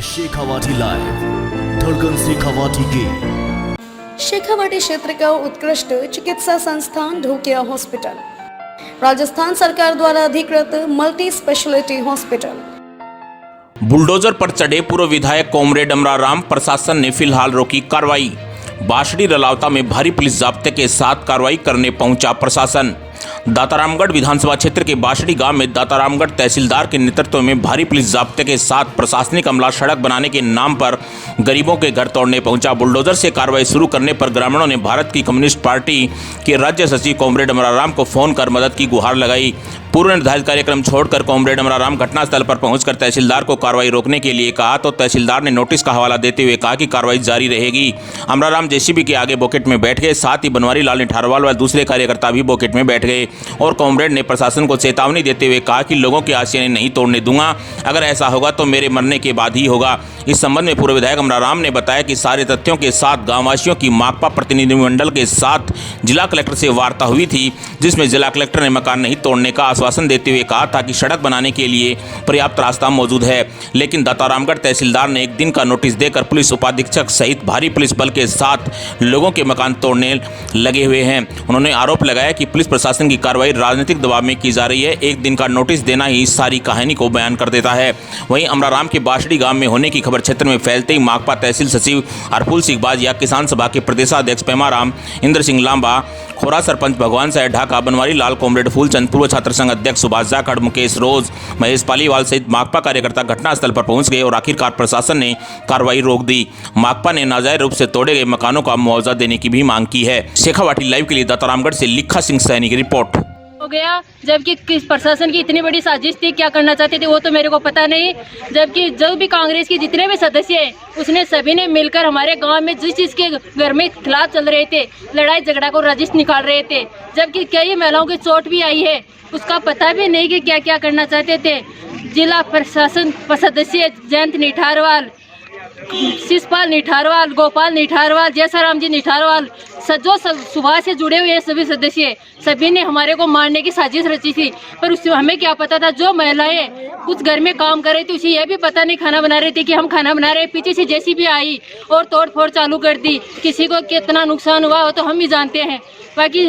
Shekhawati live, धड़कन शेखावाटी की। शेखावाटी क्षेत्र का उत्कृष्ट चिकित्सा संस्थान ढोकिया हॉस्पिटल, राजस्थान सरकार द्वारा अधिकृत मल्टी स्पेशलिटी हॉस्पिटल। बुलडोजर पर चढ़े पूर्व विधायक कॉमरेड अमराराम, प्रशासन ने फिलहाल रोकी कार्रवाई। बाशड़ी रलावता में भारी पुलिस जाब्ते के साथ कार्रवाई करने पहुंचा प्रशासन। दातारामगढ़ विधानसभा क्षेत्र के बाशड़ी गांव में दातारामगढ़ तहसीलदार के नेतृत्व में भारी पुलिस जाब्ते के साथ प्रशासनिक अमला सड़क बनाने के नाम पर गरीबों के घर तोड़ने पहुंचा। बुलडोजर से कार्रवाई शुरू करने पर ग्रामीणों ने भारत की कम्युनिस्ट पार्टी के राज्य सचिव कॉमरेड अमराराम को फोन कर मदद की गुहार लगाई। पूर्व निर्धारित कार्यक्रम छोड़कर कॉमरेड अमराराम घटनास्थल पर पहुंचकर तहसीलदार को कार्रवाई रोकने के लिए कहा तो तहसीलदार ने नोटिस का हवाला देते हुए कहा कि कार्रवाई जारी रहेगी। अमराराम जेसीबी के आगे बॉकेट में बैठ गए, साथ ही बनवारी लाल निठारवाल व दूसरे कार्यकर्ता भी बॉकेट में बैठ गए और कॉमरेड ने प्रशासन को चेतावनी देते हुए कहा कि लोगों की आशियां नहीं तोड़ने दूंगा, अगर ऐसा होगा तो मेरे मरने के बाद ही होगा। इस संबंध में पूर्व विधायक अमराराम ने बताया कि सारे तथ्यों के साथ गांववासियों की माकपा प्रतिनिधिमंडल के साथ जिला कलेक्टर से वार्ता हुई थी, जिसमें जिला कलेक्टर ने मकान नहीं तोड़ने का आश्वासन देते हुए कहा था कि सड़क बनाने के लिए पर्याप्त रास्ता मौजूद है। लेकिन दातारामगढ़ तहसीलदार ने एक दिन का नोटिस देकर पुलिस उपाधीक्षक सहित भारी पुलिस बल के साथ लोगों के मकान तोड़ने लगे हुए हैं। उन्होंने आरोप लगाया कि पुलिस प्रशासन की कार्रवाई राजनीतिक दबाव में की जा रही है। एक दिन का नोटिस देना ही सारी कहानी को बयान कर देता है। वहीं अमराराम के बाशड़ी गांव में होने की खबर क्षेत्र में फैलते ही माकपा तहसील सचिव हरफुल सिंह बाजिया, किसान सभा के प्रदेशाध्यक्ष पेमाराम, इंद्र सिंह लांबा, खोरा सरपंच भगवान साहेब ढाका, बनवारी लाल, कॉमरेड फूलचंद, पूर्व छात्र संघ अध्यक्ष सुभाष जाखड़, मुकेश रोज, महेश पालीवाल सहित माकपा कार्यकर्ता घटनास्थल पर पहुंच गए और आखिरकार प्रशासन ने कार्रवाई रोक दी। माकपा ने नाजायज रूप से तोड़े गए मकानों का मुआवजा देने की भी मांग की है। शेखावाटी लाइव के लिए दातारामगढ़ से लिखा सिंह सैनी की रिपोर्ट। हो गया, जबकि किस प्रशासन की इतनी बड़ी साजिश थी, क्या करना चाहते थे वो तो मेरे को पता नहीं। जबकि जो भी कांग्रेस के जितने भी सदस्य हैं उसने सभी ने मिलकर हमारे गांव में जिस चीज़ के घर में खिलाफ चल रहे थे, लड़ाई झगड़ा को रजिश निकाल रहे थे, जबकि कई महिलाओं की चोट भी आई है, उसका पता भी नहीं कि क्या क्या करना चाहते थे। जिला प्रशासन सदस्य जयंत निठारवाल, शिषपाल निठारवाल, गोपाल निठारवाल, जयसाराम जी निठारवाल, जो सुबह से जुड़े हुए सभी सदस्य, सभी ने हमारे को मारने की साजिश रची थी। पर उससे हमें क्या पता था, जो महिलाएं कुछ घर में काम कर रही थी उसे यह भी पता नहीं खाना बना रही थी कि हम खाना बना रहे हैं। पीछे से जेसीबी आई और तोड़ फोड़ चालू कर दी। किसी को कितना नुकसान हुआ वो तो हम ही जानते हैं। बाकी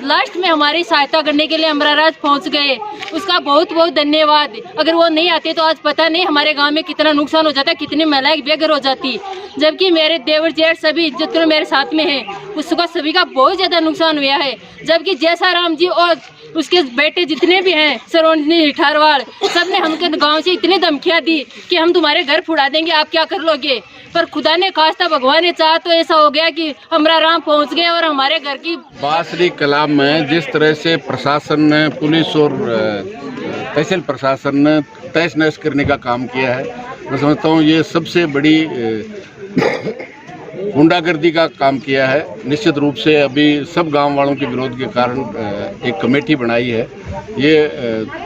लास्ट में हमारी सहायता करने के लिए अमराराज पहुंच गए, उसका बहुत बहुत धन्यवाद। अगर वो नहीं आते तो आज पता नहीं हमारे गांव में कितना नुकसान हो जाता, कितनी महिलाएं बेघर हो जाती। जबकि मेरे देवर जेठ सभी जितने मेरे साथ में हैं उसका सभी का बहुत ज़्यादा नुकसान हुआ है। जबकि जयसाराम जी और उसके बेटे जितने भी हैं सरोजनी निठारवाल, सब ने हमके गाँव से इतनी धमकियाँ दी कि हम तुम्हारे घर फुड़ा देंगे, आप क्या कर लोगे। पर खुदा ने खास्ता, भगवान ने चाहा तो ऐसा हो गया कि अमराराम पहुंच गए और हमारे घर की बाशड़ी कलाम में जिस तरह से प्रशासन ने, पुलिस और तहसील प्रशासन ने तहस नहस करने का काम किया है, मैं समझता हूँ ये सबसे बड़ी गुंडागर्दी का काम किया है। निश्चित रूप से अभी सब गांव वालों के विरोध के कारण एक कमेटी बनाई है। ये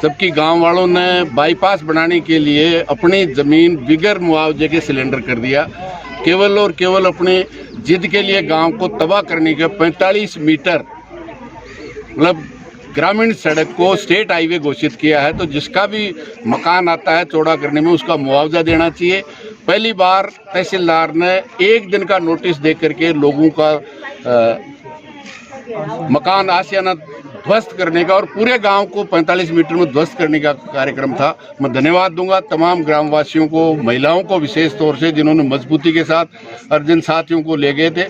जबकि गांव वालों ने बाईपास बनाने के लिए अपनी ज़मीन बिगर मुआवजे के सिलेंडर कर दिया, केवल और केवल अपनी जिद के लिए गांव को तबाह करने के 45 मीटर मतलब ग्रामीण सड़क को स्टेट हाईवे घोषित किया है। तो जिसका भी मकान आता है चौड़ा करने में उसका मुआवजा देना चाहिए। पहली बार तहसीलदार ने एक दिन का नोटिस दे करके लोगों का मकान आशियाना ध्वस्त करने का और पूरे गांव को 45 मीटर में ध्वस्त करने का कार्यक्रम था। मैं धन्यवाद दूंगा तमाम ग्रामवासियों को, महिलाओं को विशेष तौर से, जिन्होंने मजबूती के साथ और जिन साथियों को ले गए थे।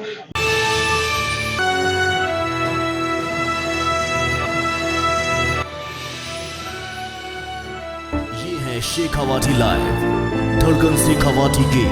ये है शेखावाटी लाइव, धड़कन शेखावाटी की।